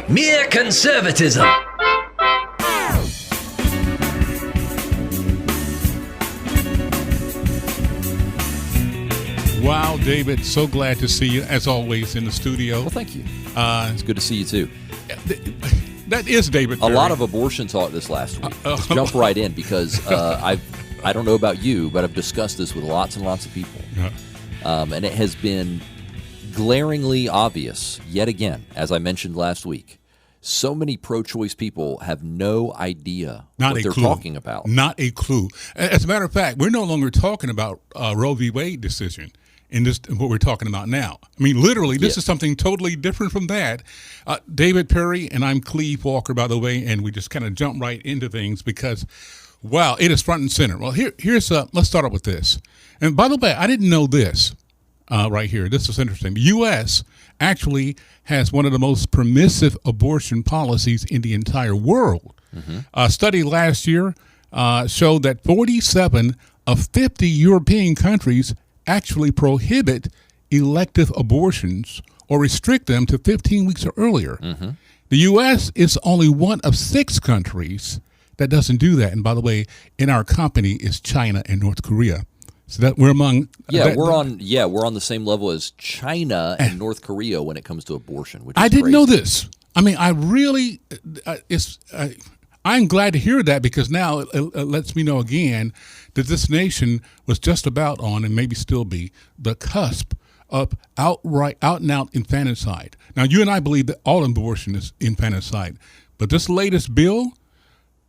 Mere Conservatism. Wow, David, so glad to see you, as always, in the studio. Well, thank you. It's good to see you, too. That is David A Perry. lot of abortion talk this last week. Let's jump right in because I don't know about you, but I've discussed this with lots and lots of people. And it has been glaringly obvious, yet again, as I mentioned last week. So many pro-choice people have no idea what they're talking about. Not a clue. As a matter of fact, we're no longer talking about Roe v. Wade decision in this, what we're talking about now. I mean, literally, this is something totally different from that. David Perry and I'm Cleve Walker, by the way, and we just kind of jump right into things because, wow, it is front and center. Well, here's let's start off with this. And by the way, I didn't know this right here. This is interesting. The U.S. actually has one of the most permissive abortion policies in the entire world. A study last year showed that 47 of 50 European countries actually prohibit elective abortions or restrict them to 15 weeks or earlier. The U.S. is only one of 6 countries that doesn't do that. And by the way, in our company is China and North Korea. So that we're among. We're on the same level as China and North Korea when it comes to abortion. Which is I didn't crazy. know this. I mean, I really, I'm glad to hear that because now it lets me know again that this nation was just about on, and maybe still be, the cusp of out and out infanticide. Now, you and I believe that all abortion is infanticide, but this latest bill,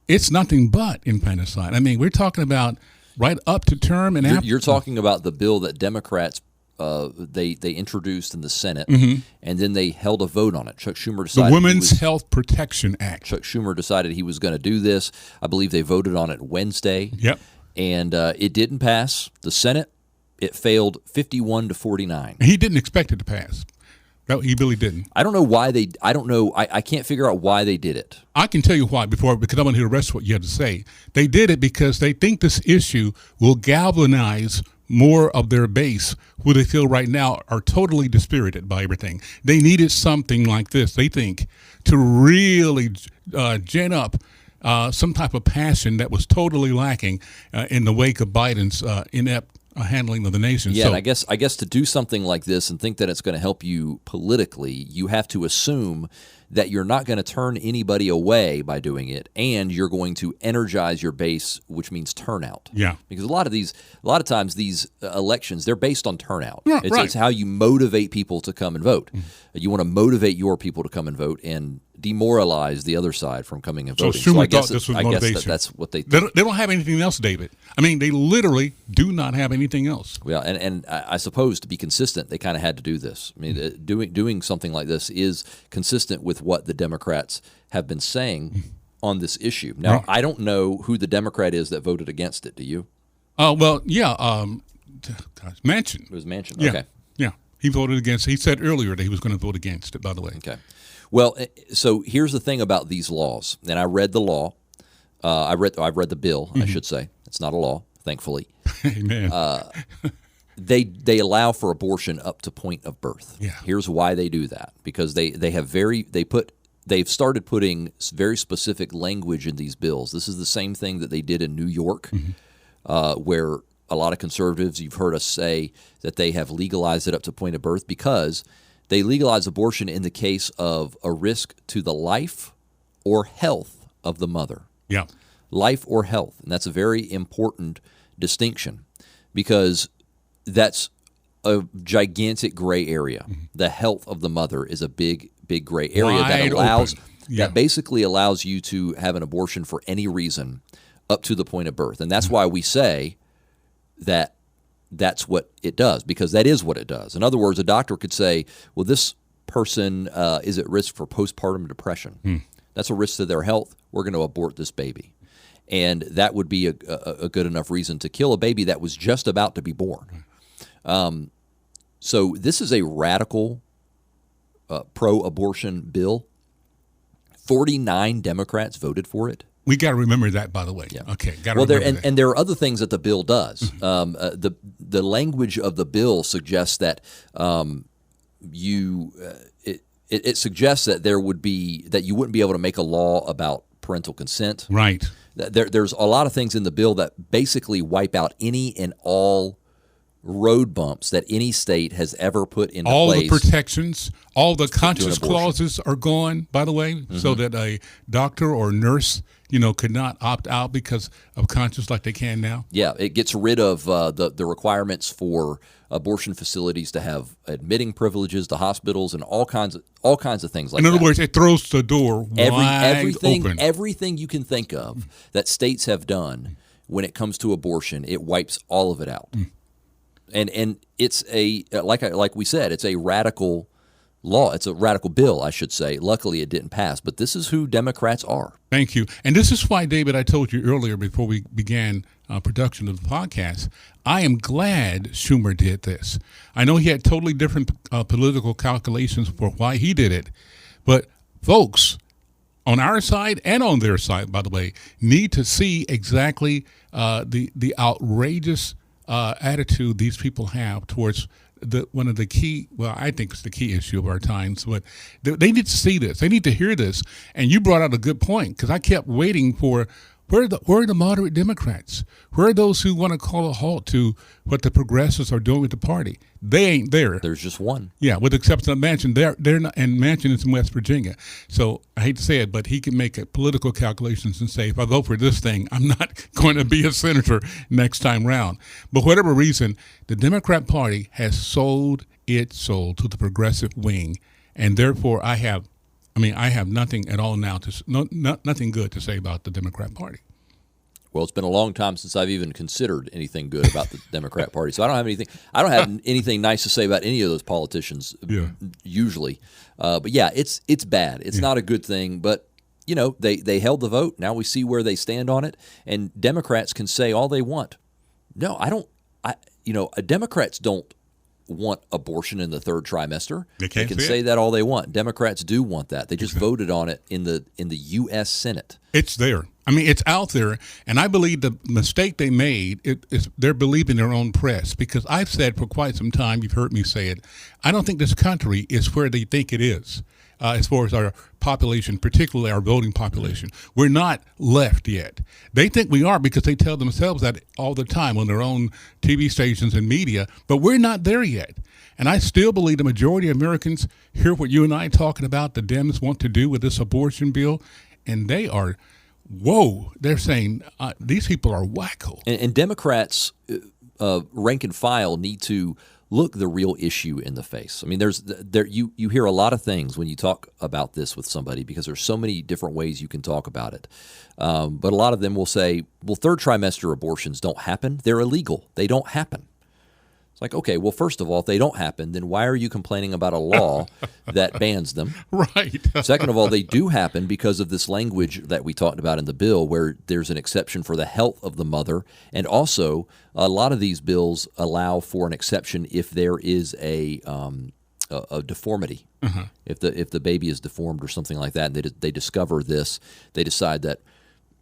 it's nothing but infanticide. I mean, we're talking about right up to term and after. You're talking about the bill that Democrats they introduced in the Senate, and then they held a vote on it. Chuck Schumer decided the Women's Health Protection Act. Chuck Schumer decided he was going to do this. I believe they voted on it Wednesday. Yep. And it didn't pass. The Senate, it failed 51 to 49. He didn't expect it to pass. No, he really didn't. I don't know why they. I don't know. I can't figure out why they did it. I can tell you why because I want to hear the rest of what you have to say. They did it because they think this issue will galvanize more of their base who they feel right now are totally dispirited by everything. They needed something like this, they think, to really gin up some type of passion that was totally lacking in the wake of Biden's inept handling of the nation. Yeah, and I guess to do something like this and think that it's going to help you politically, you have to assume that you're not going to turn anybody away by doing it, and you're going to energize your base, which means turnout. Yeah, because a lot of times these elections, they're based on turnout. Yeah, it's how you motivate people to come and vote. You want to motivate your people to come and vote and demoralize the other side from coming and voting. So I guess this was motivation. That's what they think. They don't have anything else, David. I mean, they literally do not have anything else. Yeah, and I suppose to be consistent, they kind of had to do this. I mean, doing something like this is consistent with what the Democrats have been saying on this issue. Now, I don't know who the Democrat is that voted against it. Do you? Well, yeah, Manchin. It was Manchin. Yeah, okay. Yeah, he voted against. He said earlier that he was going to vote against it. By the way. Okay. Well, so here's the thing about these laws, and I read the law. I've read the bill. I should say it's not a law, thankfully. Amen. They allow for abortion up to point of birth. Yeah. Here's why they do that, because they've started putting very specific language in these bills. This is the same thing that they did in New York, where a lot of conservatives, you've heard us say that they have legalized it up to point of birth because they legalize abortion in the case of a risk to the life or health of the mother. Yeah. Life or health. And that's a very important distinction because that's a gigantic gray area. The health of the mother is a big gray area that basically allows you to have an abortion for any reason up to the point of birth. And that's why we say that that's what it does, because that is what it does. In other words, a doctor could say, well, this person is at risk for postpartum depression. That's a risk to their health. We're going to abort this baby. And that would be a good enough reason to kill a baby that was just about to be born. So this is a radical pro-abortion bill. 49 Democrats voted for it. We got to remember that, by the way. Yeah. Okay, got to remember that. And there are other things that the bill does. The language of the bill suggests that it suggests that you wouldn't be able to make a law about parental consent. Right. There's a lot of things in the bill that basically wipe out any and all road bumps that any state has ever put into all place. All the protections, all the conscience clauses are gone, by the way, so that a doctor or nurse, could not opt out because of conscience like they can now. Yeah, it gets rid of the requirements for abortion facilities to have admitting privileges to hospitals and all kinds of things like that. In other words, it throws the door wide open. Everything you can think of that states have done when it comes to abortion, it wipes all of it out. And it's like we said, it's a radical law. It's a radical bill, I should say. Luckily, it didn't pass. But this is who Democrats are. Thank you. And this is why, David, I told you earlier before we began production of the podcast, I am glad Schumer did this. I know he had totally different political calculations for why he did it. But folks, on our side and on their side, by the way, need to see exactly the outrageous attitude these people have towards one of the key, I think it's the key issue of our times, but they need to see this. They need to hear this. And you brought out a good point, because I kept waiting for where are the moderate Democrats? Where are those who want to call a halt to what the progressives are doing with the party? They ain't there. There's just one. Yeah, with the exception of Manchin. They're not, and Manchin is in West Virginia. So I hate to say it, but he can make political calculations and say, if I vote for this thing, I'm not going to be a senator next time round. But for whatever reason, the Democrat Party has sold its soul to the progressive wing, and therefore I have nothing at all now nothing good to say about the Democrat Party. Well, it's been a long time since I've even considered anything good about the Democrat Party, so I don't have anything nice to say about any of those politicians. Usually, but yeah, it's bad. It's not a good thing. But they held the vote. Now we see where they stand on it, and Democrats can say all they want. No, I don't. Democrats don't want abortion in the third trimester. They can say that all they want. Democrats do want that. They just voted on it in the U.S. Senate. It's there. It's out there, and I believe the mistake they made is they're believing their own press, because I've said for quite some time, you've heard me say it, I don't think this country is where they think it is. As far as our population, particularly our voting population. We're not left yet. They think we are because they tell themselves that all the time on their own TV stations and media, but we're not there yet. And I still believe the majority of Americans hear what you and I are talking about, the Dems want to do with this abortion bill, and they are, they're saying these people are wacko. And Democrats, rank and file, need to look the real issue in the face. You hear a lot of things when you talk about this with somebody, because there's so many different ways you can talk about it. But a lot of them will say, well, third trimester abortions don't happen. They're illegal. They don't happen. It's like, okay, well, first of all, if they don't happen, then why are you complaining about a law that bans them? Right. Second of all, they do happen because of this language that we talked about in the bill, where there's an exception for the health of the mother. And also, a lot of these bills allow for an exception if there is a deformity. If the baby is deformed or something like that, and they discover this, they decide that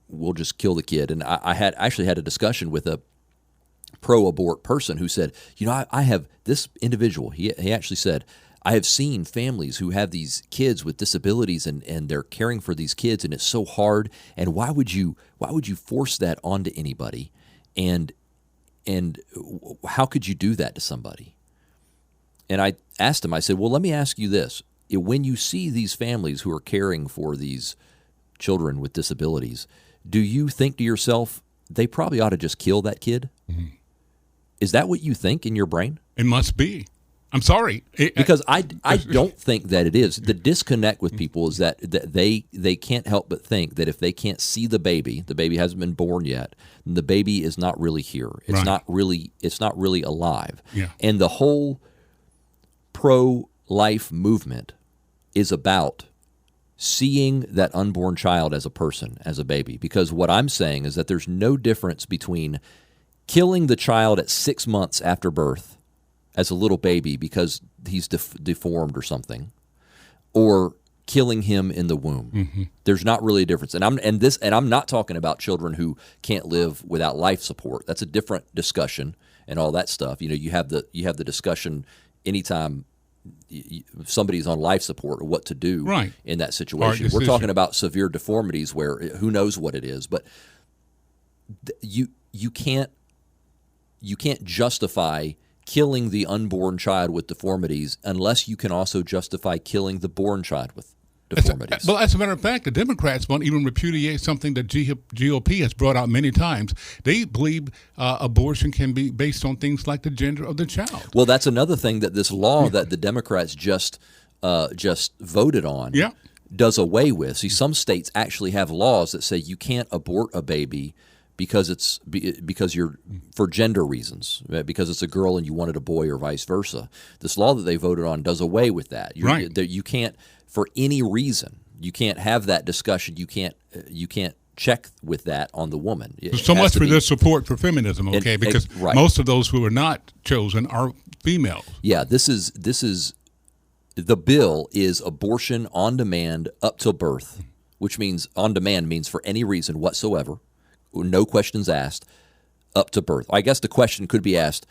we'll just kill the kid. And I actually had a discussion with a pro-abort person who said, I have this individual. He actually said, I have seen families who have these kids with disabilities, and they're caring for these kids, and it's so hard. And why would you force that onto anybody? And how could you do that to somebody? And I asked him, I said, well, let me ask you this. When you see these families who are caring for these children with disabilities, do you think to yourself, they probably ought to just kill that kid? Mm-hmm. Is that what you think in your brain? It must be. I'm sorry. Because I don't think that it is. The disconnect with people is that they can't help but think that if they can't see the baby hasn't been born yet, the baby is not really here. It's not really alive. Yeah. And the whole pro-life movement is about seeing that unborn child as a person, as a baby. Because what I'm saying is that there's no difference between killing the child at 6 months after birth as a little baby because he's deformed or something, or killing him in the womb. Mm-hmm. There's not really a difference. And I'm not talking about children who can't live without life support. That's a different discussion and all that stuff. You have the discussion anytime somebody's on life support, what to do in that situation. We're talking about severe deformities where who knows what it is, but you can't justify killing the unborn child with deformities unless you can also justify killing the born child with deformities. Well, as a matter of fact, the Democrats won't even repudiate something that GOP has brought out many times. They believe abortion can be based on things like the gender of the child. Well, that's another thing that this law that the Democrats just voted on does away with. See, some states actually have laws that say you can't abort a baby because you're for gender reasons, because it's a girl and you wanted a boy or vice versa. This law that they voted on does away with that. You can't, for any reason, you can't have that discussion. You can't check with that on the woman. So much for their support for feminism, okay? Because most of those who are not chosen are females. Yeah, this is the bill is abortion on demand up till birth, which means on demand means for any reason whatsoever. No questions asked, up to birth. I guess the question could be asked: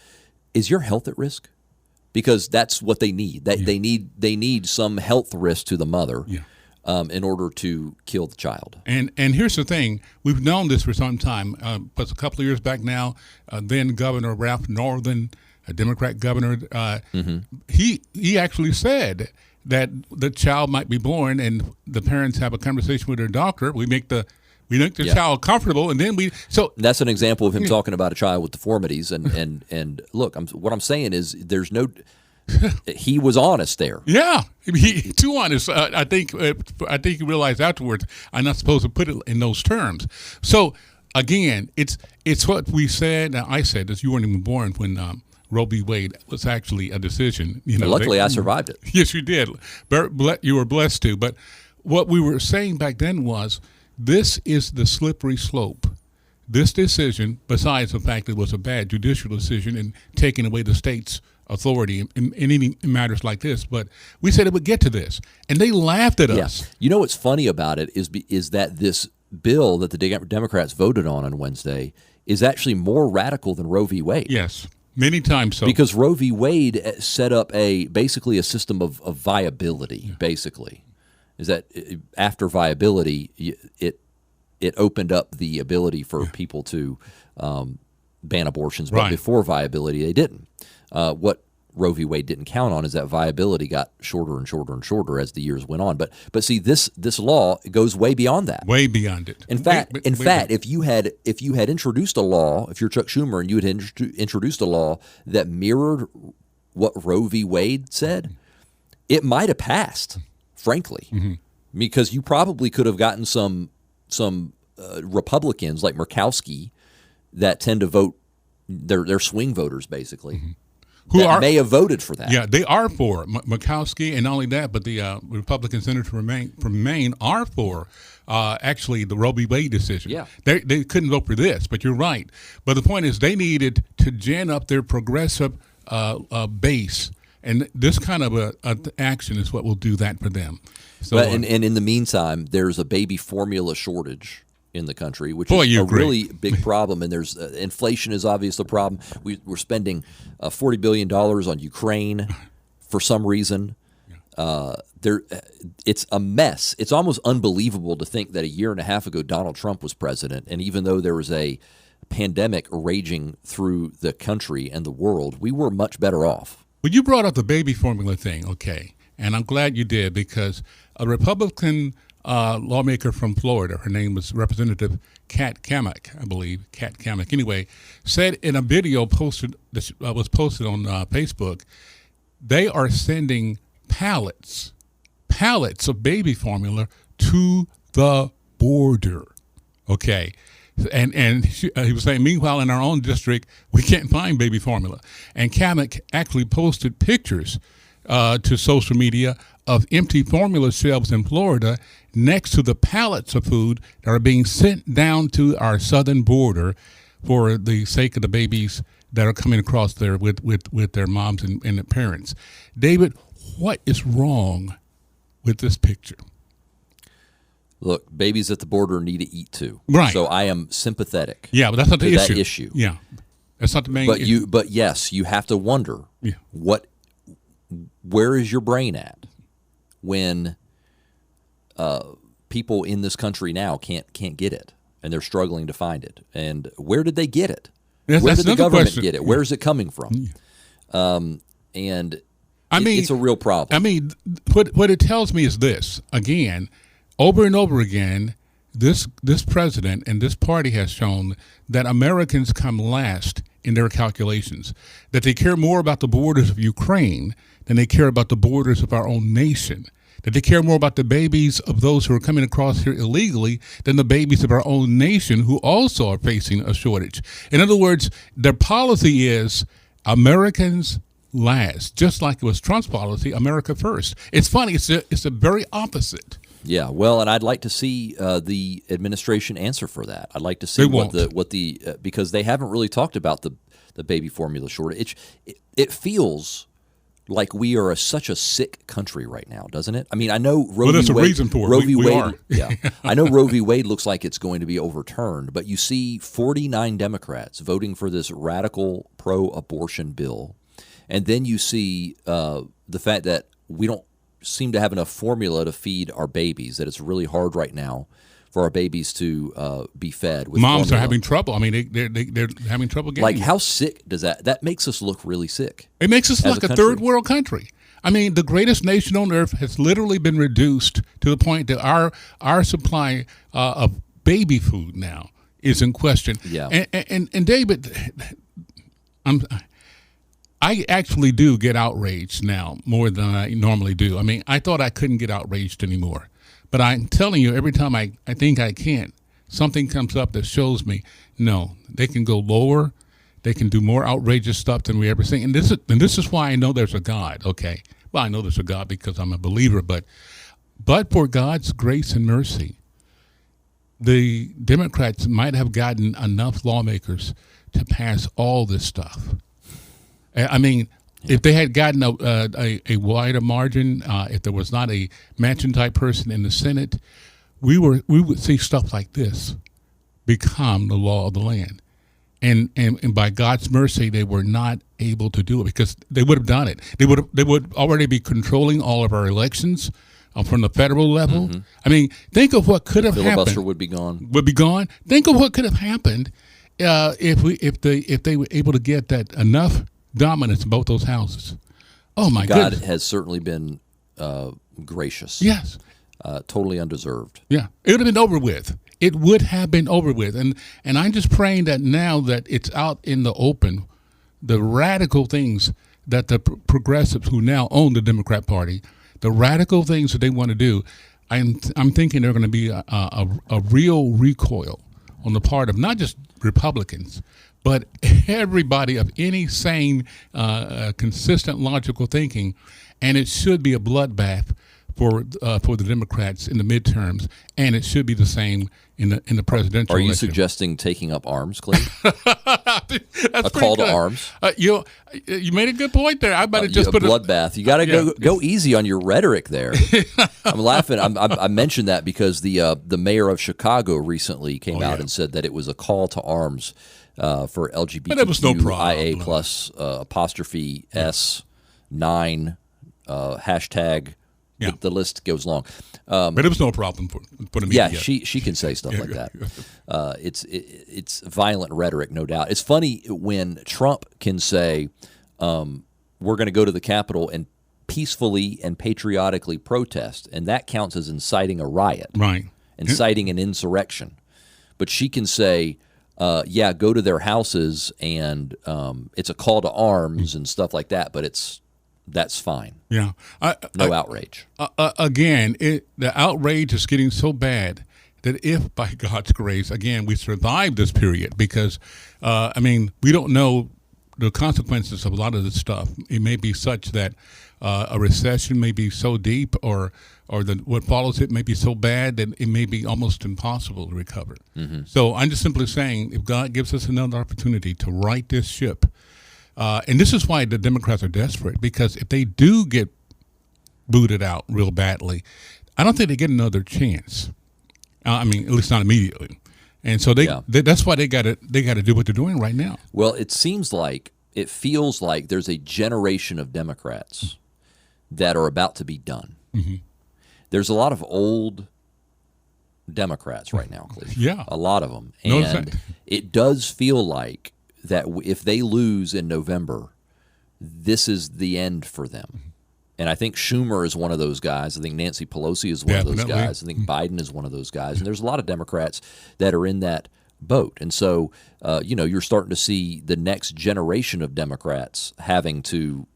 is your health at risk? Because that's what they need. They need some health risk to the mother in order to kill the child. And here's the thing: we've known this for some time. But a couple of years back now, then Governor Ralph Northam, a Democrat governor, he actually said that the child might be born, and the parents have a conversation with their doctor. We make the child comfortable, and then that's an example of him talking about a child with deformities. And look, what I'm saying is there's no. He was honest there. Yeah, too honest. I think he realized afterwards I'm not supposed to put it in those terms. So again, it's what we said. Now, I said this. You weren't even born when Roe v. Wade was actually a decision. Luckily, I survived it. Yes, you did. You were blessed to. But what we were saying back then was, this is the slippery slope. This decision, besides the fact it was a bad judicial decision in taking away the state's authority in any matters like this, but we said it would get to this, and they laughed at us. You know what's funny about it is that this bill that the Democrats voted on Wednesday is actually more radical than Roe v. Wade. Yes, many times so. Because Roe v. Wade set up basically a system of viability, basically. Is that after viability, it opened up the ability for people to ban abortions, but before viability, they didn't. What Roe v. Wade didn't count on is that viability got shorter and shorter and shorter as the years went on. But see, this law goes way beyond that. Way beyond it. In fact, if you had introduced a law, if you're Chuck Schumer and you had introduced a law that mirrored what Roe v. Wade said, it might have passed. Frankly, because you probably could have gotten some Republicans like Murkowski that tend to vote, they're swing voters basically, who may have voted for that. Yeah, they are for Murkowski, and not only that, but the Republican senators from Maine are for actually the Roe v. Wade decision. Yeah, they couldn't vote for this, but you're right. But the point is, they needed to gin up their progressive base. And this kind of action is what will do that for them. So, and in the meantime, there's a baby formula shortage in the country, which is a really big problem. And there's inflation is obviously a problem. We're spending $40 billion on Ukraine for some reason. It's a mess. It's almost unbelievable to think that a year and a half ago Donald Trump was president, and even though there was a pandemic raging through the country and the world, we were much better off. Well, you brought up the baby formula thing, okay, and I'm glad you did, because a Republican lawmaker from Florida, her name was Representative Kat Cammack, I believe, Kat Cammack, anyway, said in a video was posted on Facebook, they are sending pallets of baby formula to the border, okay. And he was saying, meanwhile, in our own district, we can't find baby formula. And Cammack actually posted pictures to social media of empty formula shelves in Florida next to the pallets of food that are being sent down to our southern border for the sake of the babies that are coming across there with their moms and their parents. David, what is wrong with this picture? Look, babies at the border need to eat too. Right. So I am sympathetic. Yeah, but that's not the issue. That issue. Yeah, that's not the main issue. But yes, you have to wonder what where is your brain at when people in this country now can't get it, and they're struggling to find it? And where did they get it? Where did the government get it? Where is it coming from? And it's a real problem. I mean, what it tells me is this. Again, over and over again, this president and this party has shown that Americans come last in their calculations, that they care more about the borders of Ukraine than they care about the borders of our own nation, that they care more about the babies of those who are coming across here illegally than the babies of our own nation who also are facing a shortage. In other words, their policy is Americans last, just like it was Trump's policy, America first. It's funny. It's the very opposite. Yeah, well, and I'd like to see the administration answer for that. I'd like to see because they haven't really talked about the baby formula shortage. It feels like we are such a sick country right now, doesn't it? I mean, I know Roe v. Wade. There's a reason for it. Roe v. Wade. Yeah, I know Roe v. Wade looks like it's going to be overturned, but you see 49 Democrats voting for this radical pro-abortion bill, and then you see the fact that we don't seem to have enough formula to feed our babies, that it's really hard right now for our babies to be fed with moms formula. Are having trouble. I mean, they're having trouble getting like, how sick does that makes us look really sick. It makes us look like a third world country. I mean, the greatest nation on earth has literally been reduced to the point that our supply of baby food now is in question. Yeah. And David, I actually do get outraged now more than I normally do. I mean, I thought I couldn't get outraged anymore. But I'm telling you, every time I think I can't, something comes up that shows me, no, they can go lower. They can do more outrageous stuff than we ever seen. And this is why I know there's a God, okay? Well, I know there's a God because I'm a believer, but for God's grace and mercy, the Democrats might have gotten enough lawmakers to pass all this stuff. I mean, if they had gotten a wider margin, if there was not a Manchin-type person in the Senate, we would see stuff like this become the law of the land. And by God's mercy, they were not able to do it because they would have done it. They would already be controlling all of our elections from the federal level. Mm-hmm. I mean, think of what could have happened. Filibuster would be gone. Would be gone. Think of what could have happened if they were able to get that enough dominance in both those houses. Oh my God goodness. Has certainly been gracious. Yes. Totally undeserved. Yeah. It would have been over with. It would have been over with. And I'm just praying that now that it's out in the open, the radical things that the progressives who now own the Democrat Party, the radical things that they want to do, I'm thinking they're going to be a real recoil on the part of not just Republicans, but everybody of any sane, consistent, logical thinking, and it should be a bloodbath for the Democrats in the midterms, and it should be the same in the presidential election. Are you suggesting taking up arms, Cleve? That's a call good. To arms. You made a good point there. I better just put a bloodbath. You got to go easy on your rhetoric there. I'm laughing. I mentioned that because the mayor of Chicago recently came out and said that it was a call to arms for LGBTQIA plus apostrophe S9 hashtag. Yeah. The list goes long. But it was no problem for the media. Yeah, she can say stuff like that. It's violent rhetoric, no doubt. It's funny when Trump can say, we're going to go to the Capitol and peacefully and patriotically protest, and that counts as inciting a riot, right? Inciting an insurrection. But she can say, go to their houses, and it's a call to arms and stuff like that, but that's fine. Yeah. No outrage. Again, the outrage is getting so bad that if, by God's grace, again, we survive this period because, we don't know the consequences of a lot of this stuff. It may be such that a recession may be so deep or what follows it may be so bad that it may be almost impossible to recover. Mm-hmm. So I'm just simply saying if God gives us another opportunity to right this ship, and this is why the Democrats are desperate, because if they do get booted out real badly, I don't think they get another chance. At least not immediately. And so that's why they got to do what they're doing right now. Well, it feels like there's a generation of Democrats that are about to be done. Mm-hmm. There's a lot of old Democrats right now, Cleve. Yeah. A lot of them. Notice And it does feel like that if they lose in November, this is the end for them. And I think Schumer is one of those guys. I think Nancy Pelosi is one of those guys. I think Biden is one of those guys. And there's a lot of Democrats that are in that boat. And so, you're starting to see the next generation of Democrats having to,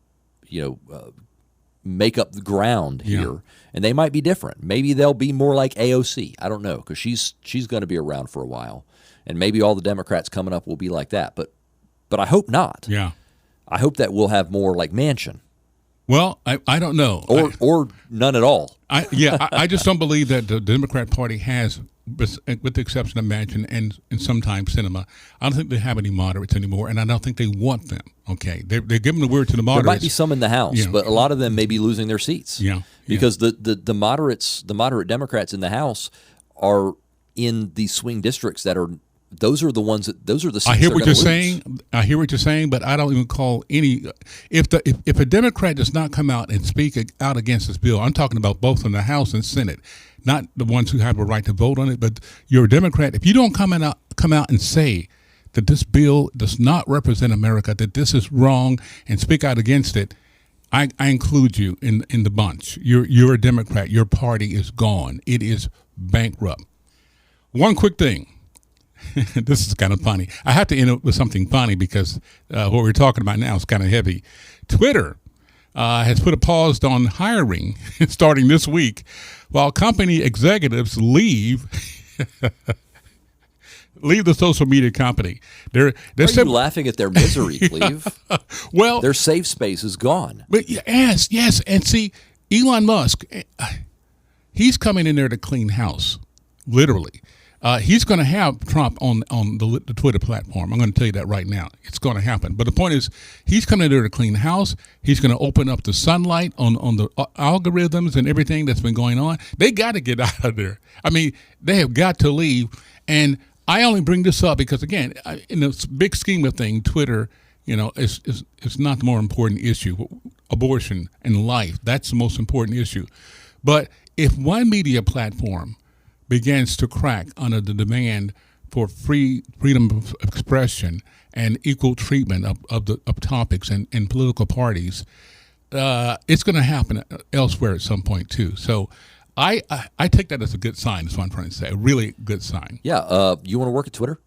make up the ground here. And they might be different. Maybe they'll be more like AOC. I don't know, because she's going to be around for a while. And maybe all the Democrats coming up will be like that. But I hope not. Yeah. I hope that we'll have more like Manchin. Well, I don't know. Or none at all. I just don't believe that the Democrat Party has, with the exception of Manchin and sometimes Sinema, I don't think they have any moderates anymore, and I don't think they want them. Okay, they're giving the word to the moderates. There might be some in the House, but a lot of them may be losing their seats. Yeah, because the moderate Democrats in the House are in these swing districts that are. Those are the seats. I hear what you're saying. I hear what you're saying, but I don't even call any. If a Democrat does not come out and speak out against this bill, I'm talking about both in the House and Senate, not the ones who have a right to vote on it. But you're a Democrat. If you don't come out and say that this bill does not represent America, that this is wrong, and speak out against it, I include you in the bunch. You're a Democrat. Your party is gone. It is bankrupt. One quick thing. This is kind of funny. I have to end up with something funny because what we're talking about now is kind of heavy. Twitter has put a pause on hiring starting this week while company executives leave the social media company. Are you laughing at their misery, Cleve? Well, their safe space is gone. But yes. And see, Elon Musk, he's coming in there to clean house, literally. He's going to have Trump on the Twitter platform. I'm going to tell you that right now. It's going to happen. But the point is, he's coming in there to clean house. He's going to open up the sunlight on the algorithms and everything that's been going on. They got to get out of there. I mean, they have got to leave. And I only bring this up because, again, in the big scheme of things, Twitter, is not the more important issue. Abortion and life, that's the most important issue. But if one media platform begins to crack under the demand for freedom of expression and equal treatment of topics and political parties, it's going to happen elsewhere at some point too. So I take that as a good sign. Is what I'm trying to say. A really good sign. Yeah. You want to work at Twitter?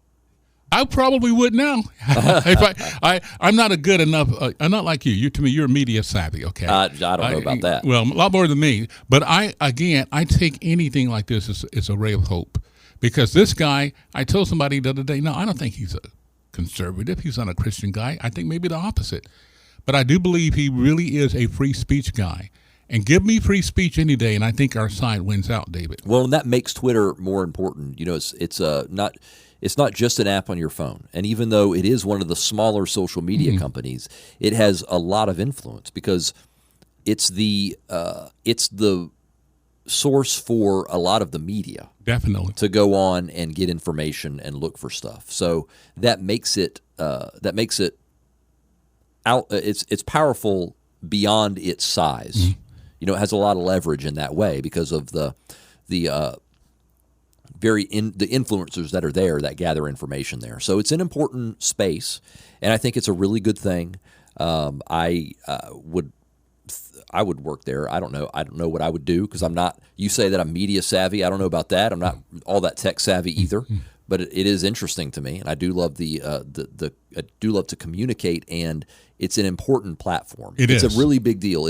I probably would now. If I'm not a good enough. I'm not like you. To me, you're media savvy. Okay. I don't know about that. Well, a lot more than me. But I take anything like this as a ray of hope, because this guy. I told somebody the other day. No, I don't think he's a conservative. He's not a Christian guy. I think maybe the opposite. But I do believe he really is a free speech guy. And give me free speech any day, and I think our side wins out, David. Well, and that makes Twitter more important. It's not just an app on your phone. And even though it is one of the smaller social media companies, it has a lot of influence because it's the source for a lot of the media. Definitely. To go on and get information and look for stuff. So that makes it it's powerful beyond its size. It has a lot of leverage in that way because of the influencers that are there that gather information there. So it's an important space, and I think it's a really good thing. I would work there. I don't know what I would do because I'm not. You say that I'm media savvy. I don't know about that. I'm not all that tech savvy either. But it is interesting to me, and I do love I do love to communicate, and it's an important platform. It's a really big deal.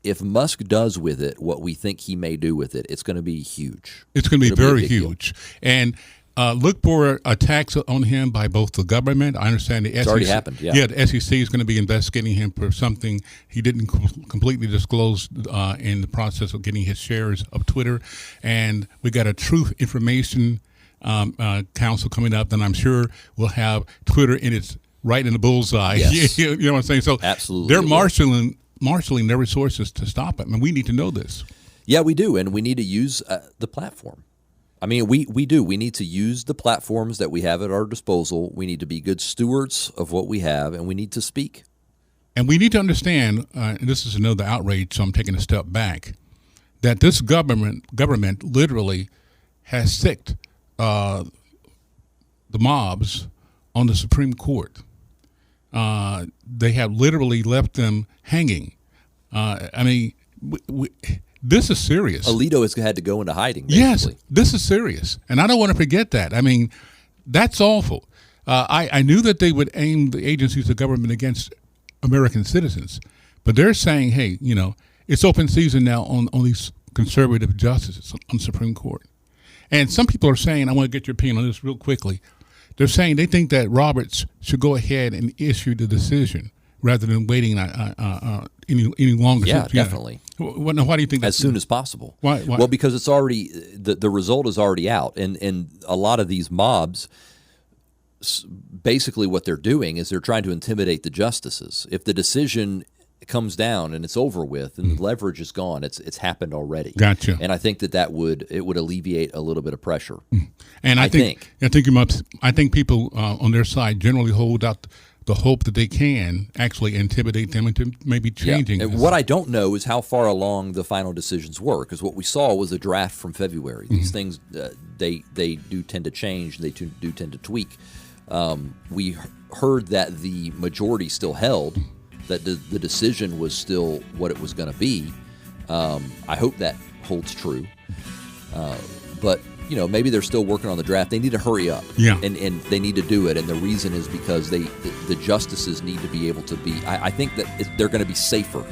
If Musk does with it what we think he may do with it, it's going to be huge. It's going to be very huge. And look for attacks on him by both the government. I understand the SEC. It's already happened, yeah. Yeah, the SEC is going to be investigating him for something he didn't completely disclose in the process of getting his shares of Twitter. And we got a Truth Information Council coming up, and I'm sure we'll have Twitter right in the bullseye. Yes. You know what I'm saying? So absolutely, they're marshaling their resources to stop it. And we need to know this. Yeah, we do, and we need to use the platform. I mean, we do. We need to use the platforms that we have at our disposal. We need to be good stewards of what we have, and we need to speak. And we need to understand, and this is another outrage, so I'm taking a step back, that this government literally has sicked the mobs on the Supreme Court. They have literally left them hanging. This is serious. Alito has had to go into hiding, basically. Yes, this is serious. And I don't want to forget that. I mean, that's awful. I knew that they would aim the agencies of government against American citizens, but they're saying, hey, it's open season now on these conservative justices on the Supreme Court. And some people are saying, I want to get your opinion on this real quickly. They're saying they think that Roberts should go ahead and issue the decision rather than waiting any longer. Yeah, definitely. Why do you think as soon as possible? Why? Well, because it's already the result is already out, and a lot of these mobs, basically what they're doing is they're trying to intimidate the justices. If the decision comes down and it's over with and the leverage is gone, it's happened already. Gotcha. And I think that would alleviate a little bit of pressure. And I think people on their side generally hold out the hope that they can actually intimidate them into maybe changing. Yeah. And what I don't know is how far along the final decisions were, because what we saw was a draft from February. These things, they do tend to change. They do tend to tweak. We heard that the majority still held, that the decision was still what it was going to be. I hope that holds true. But maybe they're still working on the draft. They need to hurry up. Yeah. And they need to do it. And the reason is because the justices need to be able to be. I think that they're going to be safer,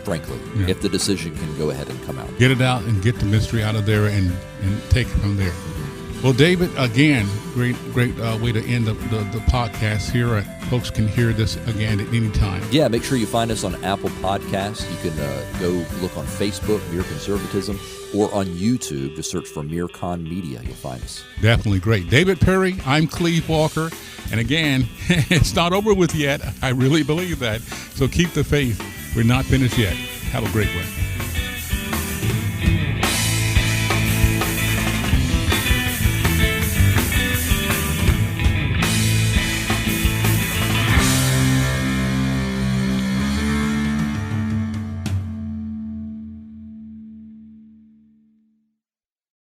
frankly, if the decision can go ahead and come out. Get it out and get the mystery out of there and take it from there. Well, David, again, great way to end the podcast here. Folks can hear this again at any time. Yeah, make sure you find us on Apple Podcasts. You can go look on Facebook, Mere Conservatism, or on YouTube. Just search for MereCon Media. You'll find us. Definitely great. David Perry, I'm Cleve Walker. And again, it's not over with yet. I really believe that. So keep the faith. We're not finished yet. Have a great one.